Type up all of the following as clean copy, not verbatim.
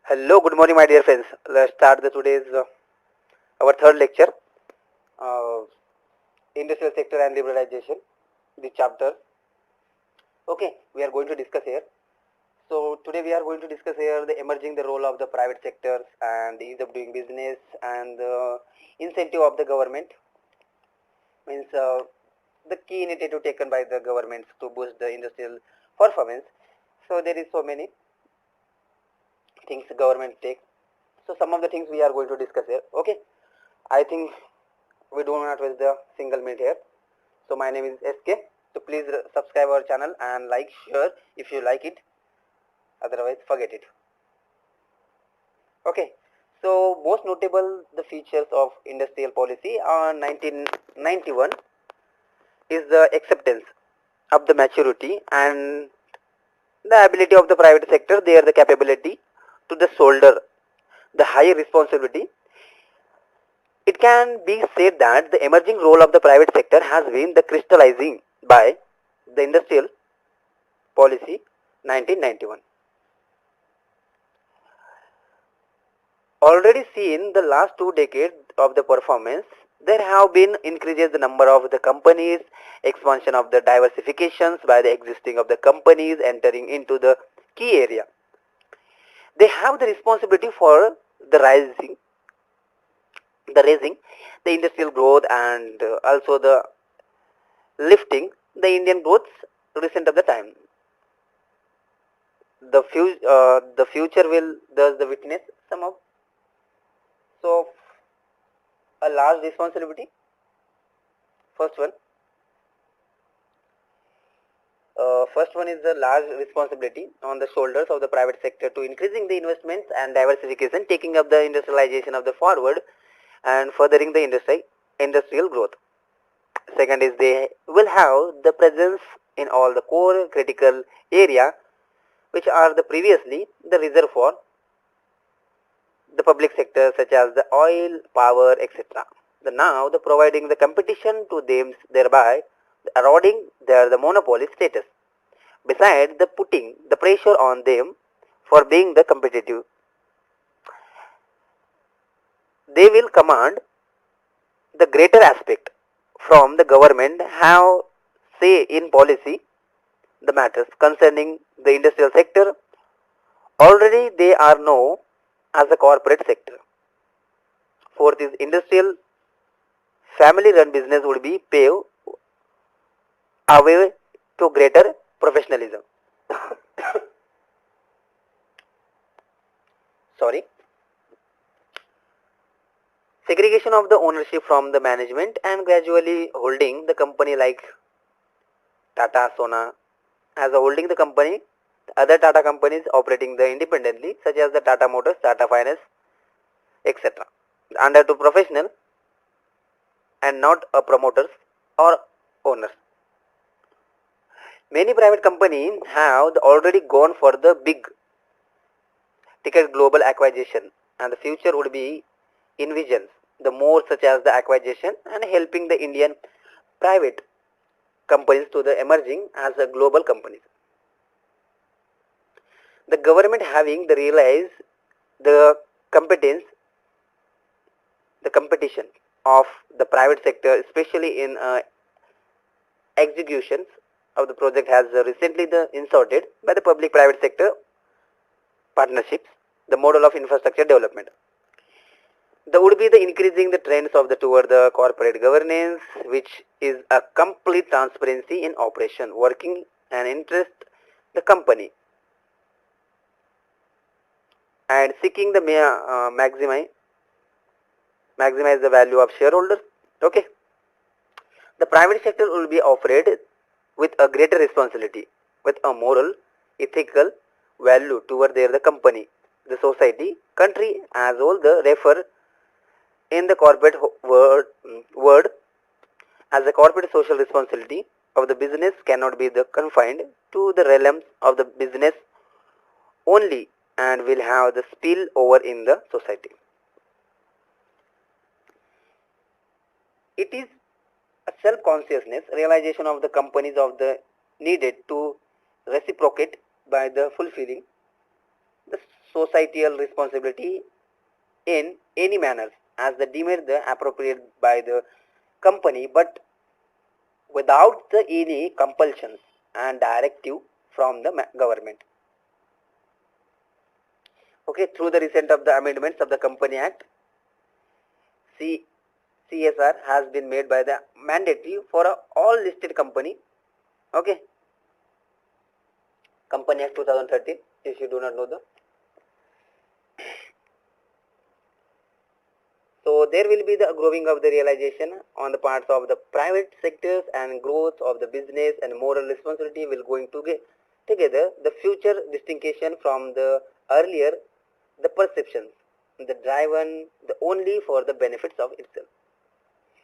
Hello, good morning, my dear friends. Let's start today's our third lecture, uh, industrial sector and liberalization. The chapter. Okay, we are going to discuss here. So today we are going to discuss here the emerging the role of the private sectors and the ease of doing business and the incentive of the government. Means the key initiative taken by the governments to boost the industrial performance. So there is so many things the government take. So some of the things we are going to discuss here. Okay, I think we do not waste the single minute here. So my name is SK. So please subscribe our channel and like, share if you like it. Otherwise, forget it. Okay. So most notable the features of industrial policy on 1991 is the acceptance of the maturity and the ability of the private sector. They are the capability to the shoulder the higher responsibility. It can be said that the emerging role of the private sector has been the crystallizing by the industrial policy 1991. Already seen the last 2 decades of the performance, there have been increases the number of the companies, expansion of the diversifications by the existing of the companies entering into the key area. They have the responsibility for the raising the industrial growth and also the lifting the Indian growth recent of the time. The future will thus the witness some of so a large responsibility. First one is the large responsibility on the shoulders of the private sector to increasing the investments and diversification, taking up the industrialization of the forward and furthering the industrial growth. Second is they will have the presence in all the core critical area which are the previously the reserve for the public sector such as the oil, power, etc. Now the providing the competition to them, thereby eroding their the monopoly status. Besides the putting the pressure on them for being the competitive, they will command the greater aspect from the government have say in policy the matters concerning the industrial sector. Already they are known as a corporate sector. Fourth is industrial family run business would be pave a way to greater professionalism. Sorry. Segregation of the ownership from the management and gradually holding the company like Tata Sona as a holding the company, other Tata companies operating the independently such as the Tata Motors, Tata Finance, etc. Under to professional and not a promoters or owners. Many private companies have already gone for the big ticket global acquisition and the future would be envisions the more such as the acquisition and helping the Indian private companies to the emerging as a global companies. The government having the realize the competence, the competition of the private sector, especially in executions of the project has recently the inserted by the public private sector partnerships, the model of infrastructure development. There would be the increasing the trends of the toward the corporate governance, which is a complete transparency in operation, working and interest the company, and seeking the maximize the value of shareholders. Okay, the private sector will be offered with a greater responsibility, with a moral, ethical value toward their the company, the society, country as all the refer in the corporate word as a corporate social responsibility of the business cannot be the confined to the realms of the business only and will have the spill over in the society. It is a self-consciousness realization of the companies of the needed to reciprocate by the fulfilling the societal responsibility in any manner as the deemed the appropriate by the company, but without the any compulsions and directive from the government. Okay, through the recent of the amendments of the Company Act, CSR has been made by the mandatory for all listed company. Okay, Company Act 2013, if you do not know the. So there will be the growing of the realization on the parts of the private sectors and growth of the business and moral responsibility will going to get together the future distinction from the earlier the perceptions, the driven the only for the benefits of itself.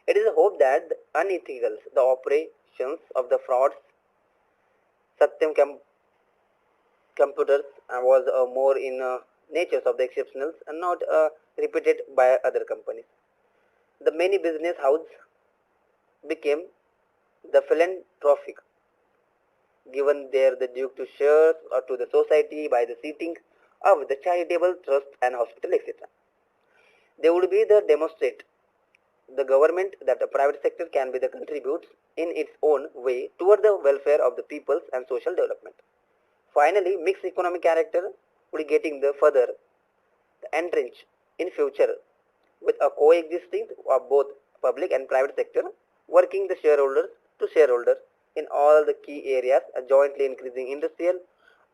It is a hope that the unethical the operations of the frauds, Satyam computers was more in natures of the exceptionals and not repeated by other companies. The many business houses became the philanthropic, given their the due to shares or to the society by the seating of the charitable trust and hospital, etc. They would be the demonstrate the government that the private sector can be the contributes in its own way toward the welfare of the peoples and social development. Finally, mixed economic character would getting the further entrenched in future with a coexisting of both public and private sector working the shareholders to shareholders in all the key areas, jointly increasing industrial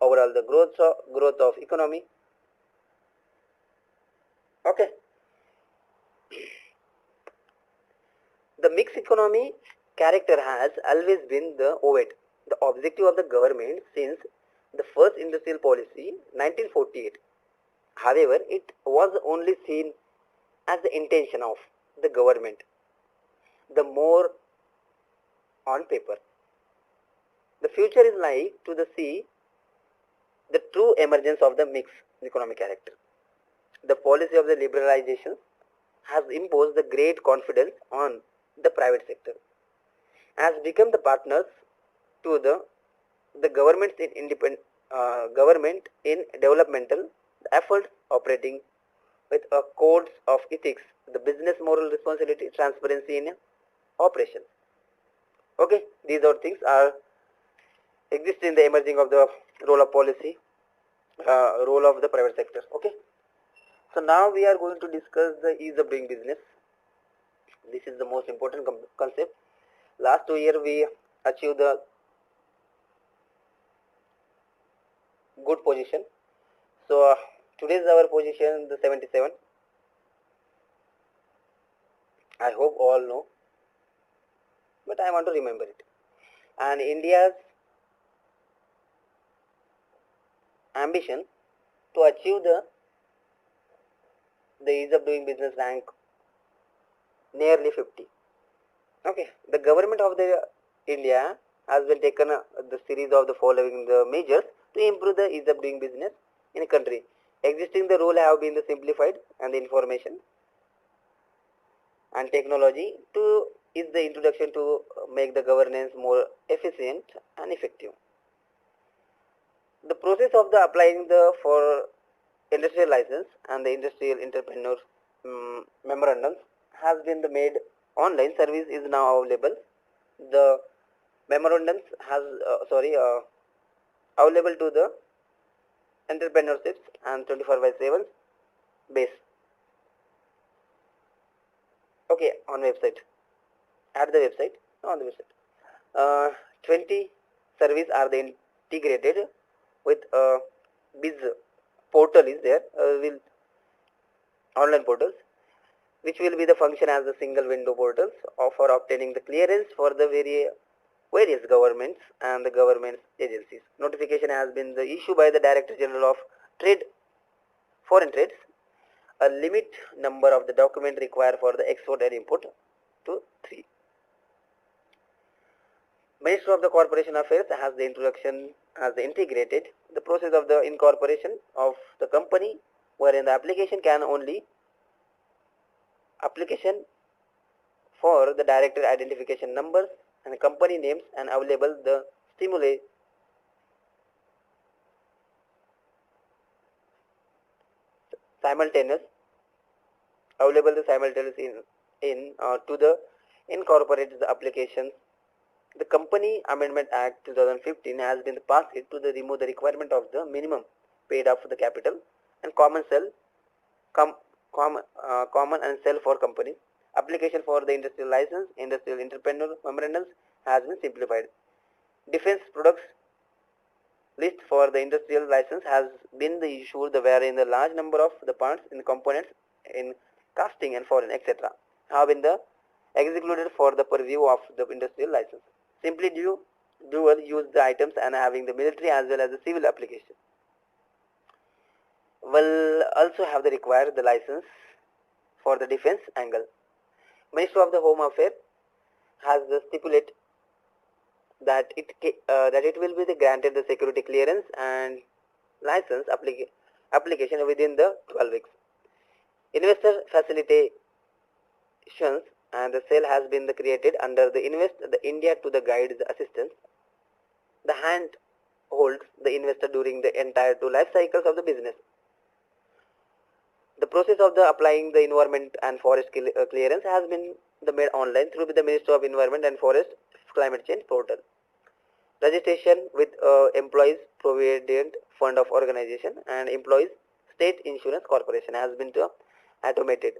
overall the growth of economy. Okay, the mixed economy character has always been the OVED, the objective of the government since the first industrial policy 1948. However, it was only seen as the intention of the government, the more on paper. The future is like to the see the true emergence of the mixed economic character. The policy of the liberalization has imposed the great confidence on the private sector, has become the partners to the government in government in developmental efforts operating with a codes of ethics, the business moral responsibility, transparency in operations. Okay, these are things are exist in the emerging of the role of policy, role of the private sector. Okay, so now we are going to discuss the ease of doing business. This is the most important concept. Last 2 years we achieved the good position. So today's our position the 77. I hope all know, but I want to remember it. And India's ambition to achieve the ease of doing business rank nearly 50. Okay, the government of the India has been taken the series of the following the measures to improve the ease of doing business in a country. Existing the rule have been the simplified and the information and technology to is the introduction to make the governance more efficient and effective. The process of the applying the for industrial license and the industrial entrepreneur memorandums has been the made online service is now available. The memorandums has available to the entrepreneurships and 24/7 base. Okay, on website. At the website, no, on the website. 20 service are the integrated with biz portal is there. Will online portals, which will be the function as a single window portals for obtaining the clearance for the various governments and the government agencies. Notification has been the issue by the Director General of Trade, Foreign Trades. A limit number of the document required for the export and import to 3. Minister of the Corporation Affairs has the introduction as the integrated the process of the incorporation of the company, wherein the application can only application for the director identification numbers and company names and available the stimuli simultaneous available the simultaneous in to the incorporated applications. The Company Amendment Act 2015 has been passed to the remove the requirement of the minimum paid up for the capital and common and sell for companies. Application for the industrial license, industrial entrepreneur memorandums has been simplified. Defense products list for the industrial license has been the issued wherein the large number of the parts in components in casting and foreign etc. have been the executed for the purview of the industrial license. Simply dual use the items and having the military as well as the civil application will also have the required the license for the defense angle. Ministry of the Home Affairs has the stipulate that it will be the granted the security clearance and license application within the 12 weeks. Investor facilitations and the sale has been created under the Invest the India to the guide the assistance. The hand holds the investor during the entire two life cycles of the business. The process of the applying the environment and forest clearance has been made online through the Ministry of Environment and Forest Climate Change portal. Registration with Employees Provident Fund of Organization and Employees State Insurance Corporation has been automated,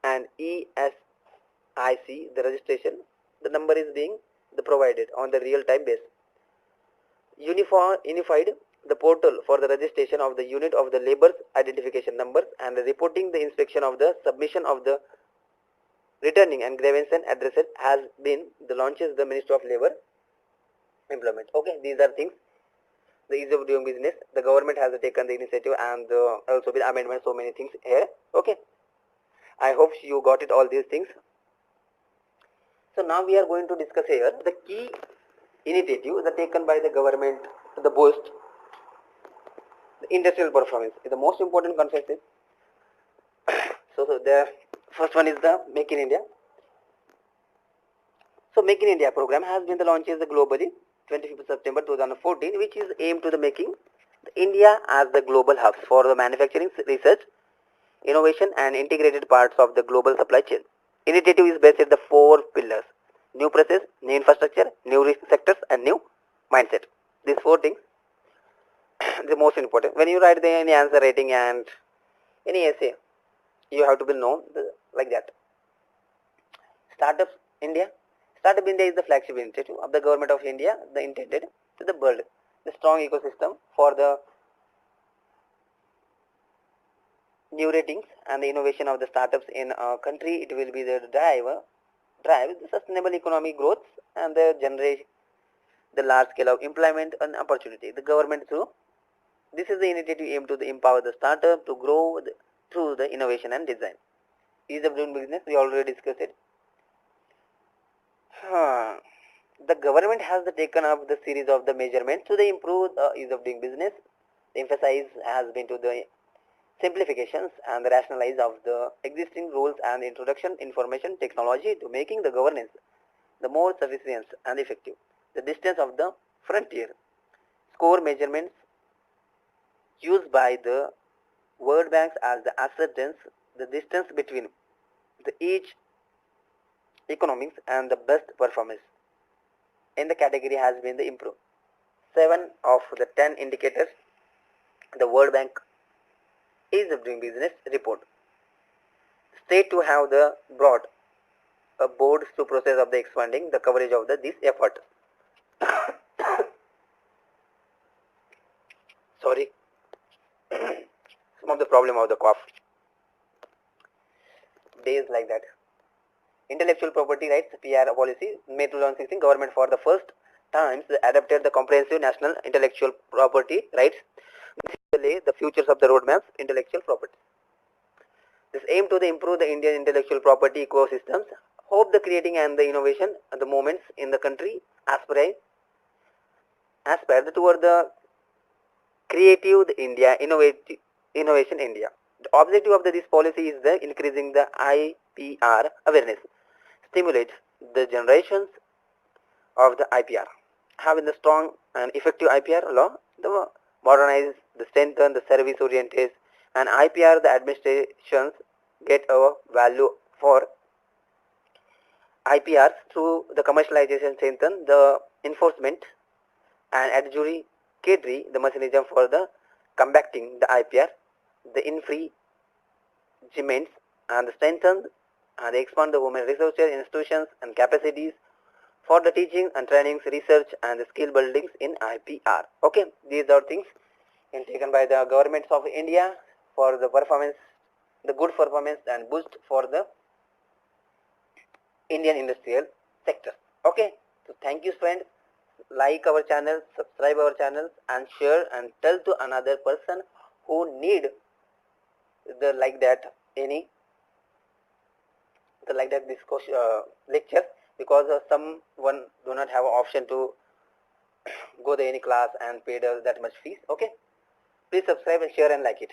and ESIC the registration the number is being provided on the real time basis. Unified the portal for the registration of the unit of the labor's identification numbers and the reporting the inspection of the submission of the returning and grievance addresses has been the launches the Ministry of Labor Employment. Okay, these are things the ease of doing business. The government has taken the initiative and also with amendment so many things here. Okay, I hope you got it all these things. So now we are going to discuss here the key initiative that taken by the government to boost the industrial performance. The most important concept is so the first one is the Make in India. So Make in India program has been the launched globally 25th September 2014, which is aimed to the making India as the global hubs for the manufacturing, research, innovation and integrated parts of the global supply chain. Initiative is based on the four pillars: new process, new infrastructure, new risk sectors and new mindset. These four things the most important. When you write any answer writing and any essay, you have to be known like that. Startup India is the flagship initiative of the government of India, the intended to the build the strong ecosystem for the new ratings and the innovation of the startups in our country. It will be the drive the sustainable economic growth and the generate the large scale of employment and opportunity. The government through this is the initiative aimed to empower the startup to grow through the innovation and design. Ease of doing business, we already discussed it. The government has taken up the series of the measurements to the improve ease of doing business. The emphasis has been to the simplifications and the rationalize of the existing rules and introduction information technology to making the governance the more sufficient and effective. The distance of the frontier score measurements used by the World Bank as the acceptance the distance between the each economics and the best performance in the category has been the improved. 7 of the 10 indicators the World Bank is doing business report state to have the brought a board to process of the expanding the coverage of this effort. Sorry, some of the problem of the cough. Days like that. Intellectual property rights PR policy May 2016 government for the first time adopted the comprehensive national intellectual property rights. The futures of the roadmaps intellectual property. This aim to improve the Indian intellectual property ecosystems. Hope the creating and the innovation and the moments in the country aspire toward the creative India, innovation India. The objective of this policy is the increasing the IPR awareness, stimulate the generations of the IPR, having the strong and effective IPR law, the modernize, the strengthen the service oriented and IPR, the administrations get a value for IPRs through the commercialization strengthen the enforcement and adjudicatory the mechanism for the combating the IPR, the infringements, and the strengthen and they expand the women research institutions and capacities for the teaching and trainings, research and the skill buildings in IPR. Okay, these are things taken by the governments of India for the performance, the good performance and boost for the Indian industrial sector. Okay, so thank you friends. Like our channel, subscribe our channel and share and tell to another person who need the like that any the like that this lecture, because someone do not have option to go to any class and pay that much fees. Okay, please subscribe and share and like it.